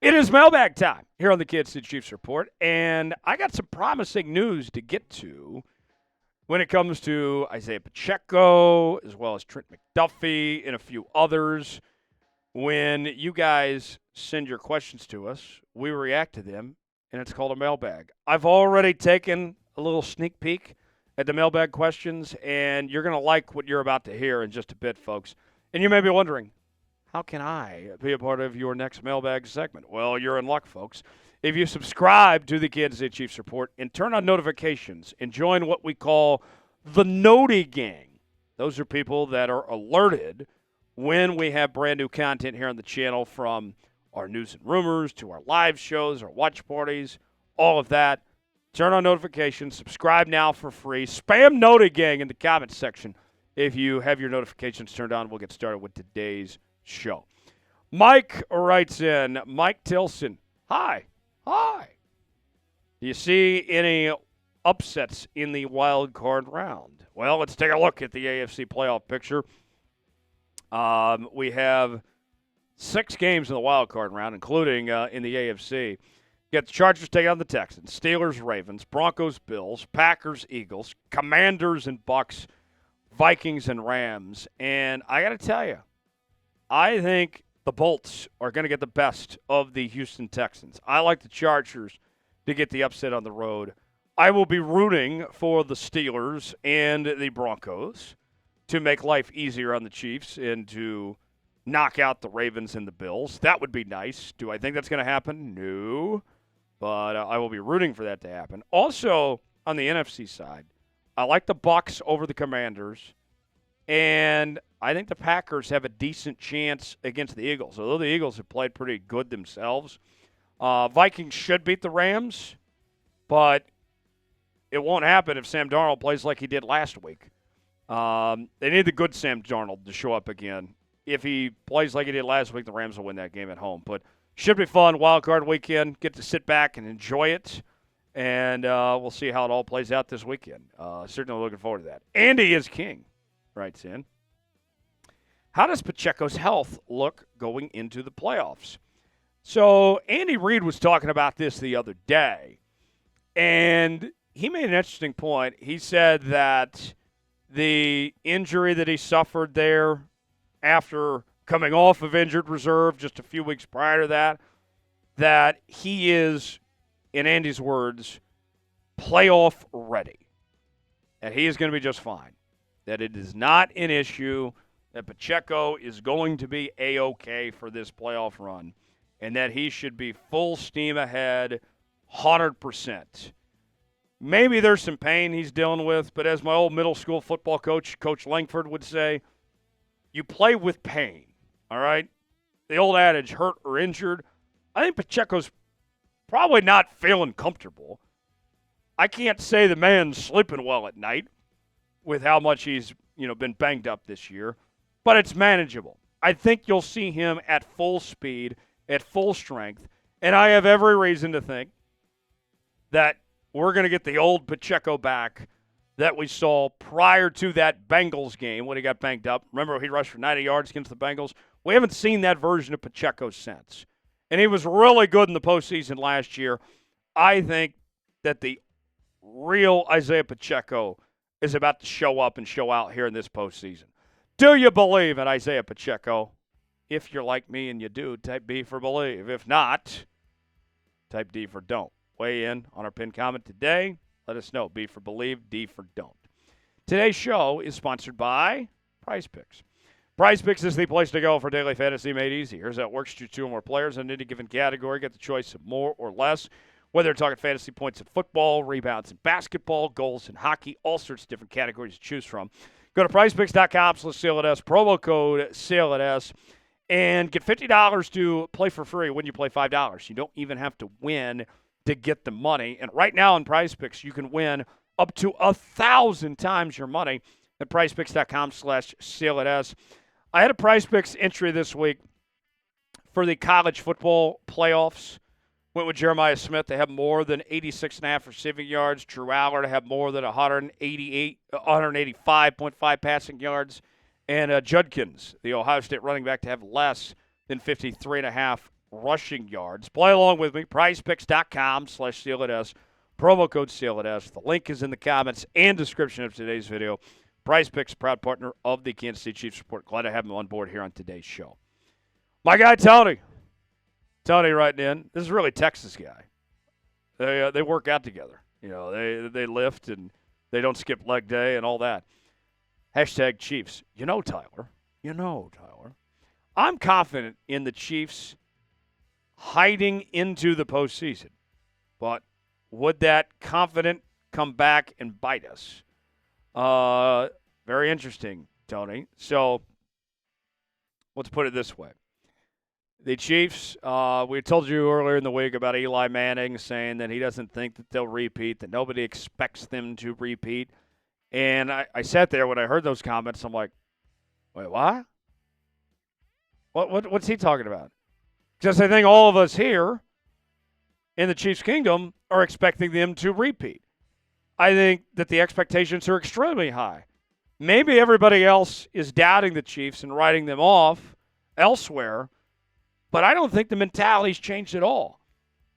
It is mailbag time here on the Kansas City Chiefs Report, and I got some promising news to get to when it comes to Isiah Pacheco, as well as Trent McDuffie and a few others. When you guys send your questions to us, we react to them, and it's called a mailbag. I've already taken a little sneak peek at the mailbag questions, and you're going to like what you're about to hear in just a bit, folks. And you may be wondering, how can I be a part of your next mailbag segment? Well, you're in luck, folks. If you subscribe to the Kansas City Chiefs Report and turn on notifications and join what we call the Noti Gang, those are people that are alerted when we have brand new content here on the channel, from our news and rumors to our live shows, our watch parties, all of that. Turn on notifications. Subscribe now for free. Spam Noti Gang in the comments section if you have your notifications turned on. We'll get started with today's show. Mike writes in, Mike Tilson, hi. Do you see any upsets in the wild card round? Well, let's take a look at the AFC playoff picture. We have 6 games in the wild card round, including in the AFC. You got the Chargers taking on the Texans, Steelers, Ravens, Broncos, Bills, Packers, Eagles, Commanders and Bucks, Vikings and Rams. And I got to tell you, I think the Bolts are going to get the best of the Houston Texans. I like the Chargers to get the upset on the road. I will be rooting for the Steelers and the Broncos to make life easier on the Chiefs and to knock out the Ravens and the Bills. That would be nice. Do I think that's going to happen? No. But I will be rooting for that to happen. Also, on the NFC side, I like the Bucks over the Commanders. And I think the Packers have a decent chance against the Eagles, although the Eagles have played pretty good themselves. Vikings should beat the Rams, but it won't happen if Sam Darnold plays like he did last week. They need the good Sam Darnold to show up again. If he plays like he did last week, the Rams will win that game at home. But should be fun. Wild card weekend. Get to sit back and enjoy it. And we'll see how it all plays out this weekend. Certainly looking forward to that. Andy is king. Writes in, how does Pacheco's health look going into the playoffs? So Andy Reid was talking about this the other day, and he made an interesting point. He said that the injury that he suffered there after coming off of injured reserve just a few weeks prior to that, that he is, in Andy's words, playoff ready, and he is going to be just fine. That it is not an issue, that Pacheco is going to be A-OK for this playoff run, and that he should be full steam ahead, 100%. Maybe there's some pain he's dealing with, but as my old middle school football coach, Coach Langford, would say, you play with pain, all right? The old adage, hurt or injured. I think Pacheco's probably not feeling comfortable. I can't say the man's sleeping well at night with how much he's, been banged up this year, but it's manageable. I think you'll see him at full speed, at full strength, and I have every reason to think that we're going to get the old Pacheco back that we saw prior to that Bengals game when he got banged up. Remember, he rushed for 90 yards against the Bengals? We haven't seen that version of Pacheco since, and he was really good in the postseason last year. I think that the real Isiah Pacheco is about to show up and show out here in this postseason. Do you believe in Isiah Pacheco? If you're like me and you do, type B for believe. If not, type D for don't. Weigh in on our pinned comment today. Let us know. B for believe, D for don't. Today's show is sponsored by Prize Picks. Prize Picks is the place to go for daily fantasy made easy. Here's how it works. Choose 2 or more players in any given category. Get the choice of more or less. Whether you're talking fantasy points in football, rebounds in basketball, goals in hockey, all sorts of different categories to choose from. Go to prizepicks.com/SailItS, promo code SailItS, and get $50 to play for free when you play $5. You don't even have to win to get the money. And right now on Prize Picks, you can win up to 1,000 times your money at prizepicks.com/SailItS. I had a Prize Picks entry this week for the college football playoffs. Went with Jeremiah Smith to have more than 86.5 receiving yards. Drew Aller to have more than 185.5 passing yards. And Judkins, the Ohio State running back, to have less than 53.5 rushing yards. Play along with me. PrizePicks.com/CLNS. Promo code CLNS. The link is in the comments and description of today's video. Prize Picks, proud partner of the Kansas City Chiefs Report. Glad to have him on board here on today's show. My guy, Tony. Tony writing in. This is really Texas guy. They work out together. You know, they lift and they don't skip leg day and all that. Hashtag Chiefs. Tyler. I'm confident in the Chiefs hiding into the postseason. But would that confident come back and bite us? Very interesting, Tony. So let's put it this way. The Chiefs, we told you earlier in the week about Eli Manning saying that he doesn't think that they'll repeat, that nobody expects them to repeat. And I sat there when I heard those comments. I'm like, wait, what? What's he talking about? Because I think all of us here in the Chiefs' kingdom are expecting them to repeat. I think that the expectations are extremely high. Maybe everybody else is doubting the Chiefs and writing them off elsewhere, but I don't think the mentality's changed at all.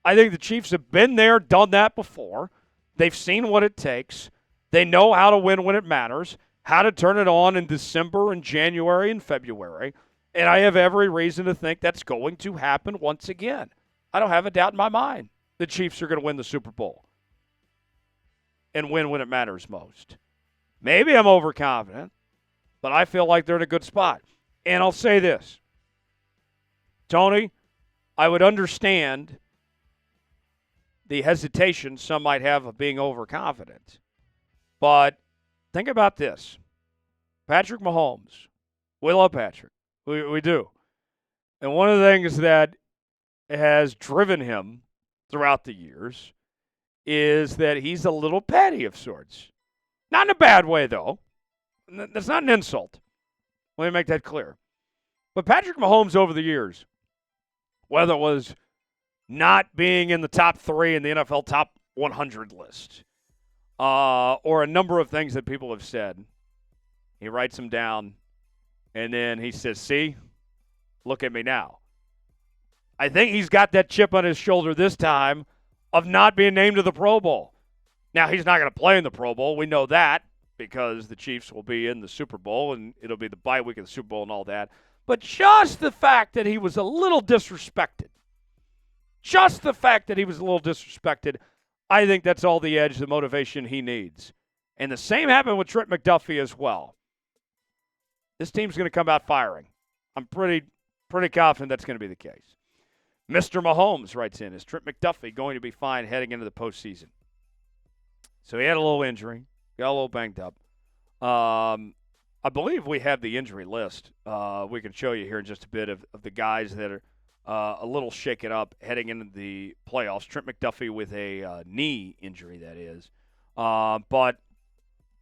I think the Chiefs have been there, done that before. They've seen what it takes. They know how to win when it matters, how to turn it on in December and January and February, and I have every reason to think that's going to happen once again. I don't have a doubt in my mind the Chiefs are going to win the Super Bowl and win when it matters most. Maybe I'm overconfident, but I feel like they're in a good spot. And I'll say this. Tony, I would understand the hesitation some might have of being overconfident. But think about this. Patrick Mahomes. We love Patrick. We do. And one of the things that has driven him throughout the years is that he's a little petty of sorts. Not in a bad way, though. That's not an insult. Let me make that clear. But Patrick Mahomes over the years, whether it was not being in the top 3 in the NFL top 100 list, or a number of things that people have said, he writes them down, and then he says, see, look at me now. I think he's got that chip on his shoulder this time of not being named to the Pro Bowl. Now, he's not going to play in the Pro Bowl. We know that because the Chiefs will be in the Super Bowl, and it'll be the bye week of the Super Bowl and all that. But just the fact that he was a little disrespected, I think that's all the edge, the motivation he needs. And the same happened with Trent McDuffie as well. This team's going to come out firing. I'm pretty confident that's going to be the case. Mr. Mahomes writes in, is Trent McDuffie going to be fine heading into the postseason? So he had a little injury, got a little banged up. I believe we have the injury list. We can show you here in just a bit of the guys that are a little shaken up heading into the playoffs. Trent McDuffie with a knee injury, that is. But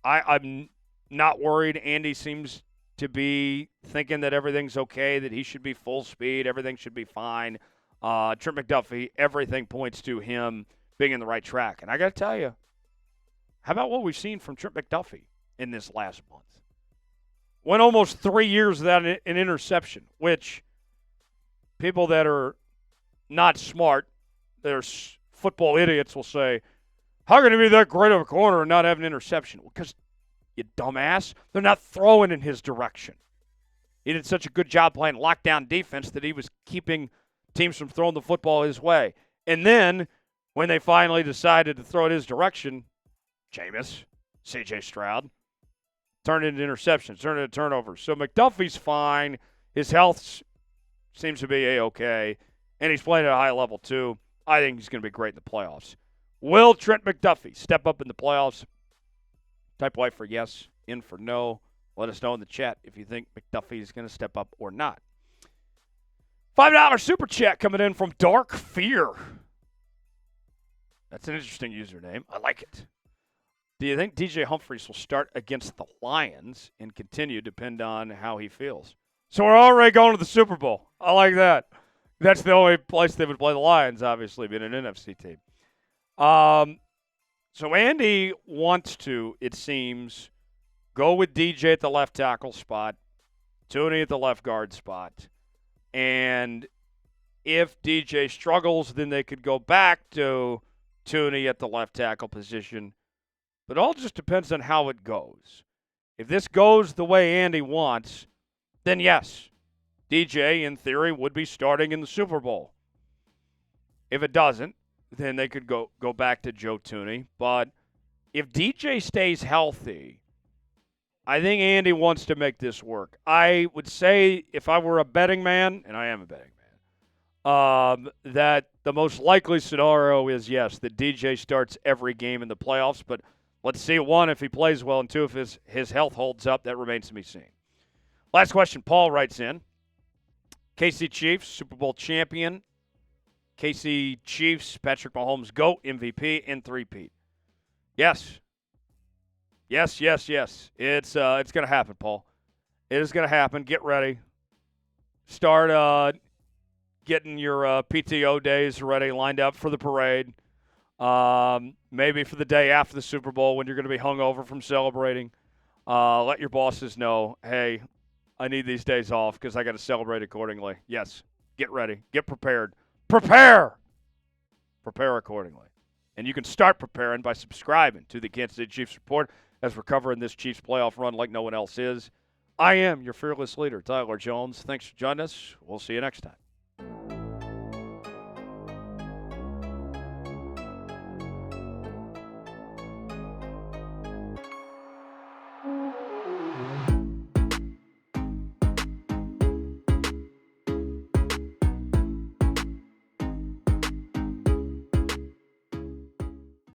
I'm not worried. Andy seems to be thinking that everything's okay, that he should be full speed, everything should be fine. Trent McDuffie, everything points to him being in the right track. And I got to tell you, how about what we've seen from Trent McDuffie in this last month? Went almost 3 years without an interception, which people that are not smart, they're football idiots, will say, how can he be that great of a corner and not have an interception? Well, because, you dumbass, they're not throwing in his direction. He did such a good job playing lockdown defense that he was keeping teams from throwing the football his way. And then, when they finally decided to throw it his direction, Jameis, C.J. Stroud, turned it into interceptions, turned it into turnovers. So McDuffie's fine. His health seems to be A-okay, and he's playing at a high level too. I think he's going to be great in the playoffs. Will Trent McDuffie step up in the playoffs? Type Y for yes, in for no. Let us know in the chat if you think McDuffie is going to step up or not. $5 super chat coming in from Dark Fear. That's an interesting username. I like it. Do you think DJ Humphries will start against the Lions and continue depend on how he feels? So we're already going to the Super Bowl. I like that. That's the only place they would play the Lions, obviously, being an NFC team. So Andy wants to, it seems, go with DJ at the left tackle spot, Tooney at the left guard spot, and If DJ struggles, then they could go back to Tooney at the left tackle position. But it all just depends on how it goes. If this goes the way Andy wants, then yes, DJ, in theory, would be starting in the Super Bowl. If it doesn't, then they could go back to Joe Tooney. But if DJ stays healthy, I think Andy wants to make this work. I would say if I were a betting man, and I am a betting man, that the most likely scenario is, yes, that DJ starts every game in the playoffs. But let's see, one, if he plays well, and two, if his health holds up. That remains to be seen. Last question, Paul writes in. KC Chiefs, Super Bowl champion. KC Chiefs, Patrick Mahomes, GOAT, MVP, and three-peat. Yes. Yes. It's going to happen, Paul. It is going to happen. Get ready. Start getting your PTO days ready, lined up for the parade. Maybe for the day after the Super Bowl when you're going to be hungover from celebrating. Let your bosses know, hey, I need these days off because I got to celebrate accordingly. Yes, get ready. Get prepared. Prepare accordingly. And you can start preparing by subscribing to the Kansas City Chiefs Report as we're covering this Chiefs playoff run like no one else is. I am your fearless leader, Tyler Jones. Thanks for joining us. We'll see you next time.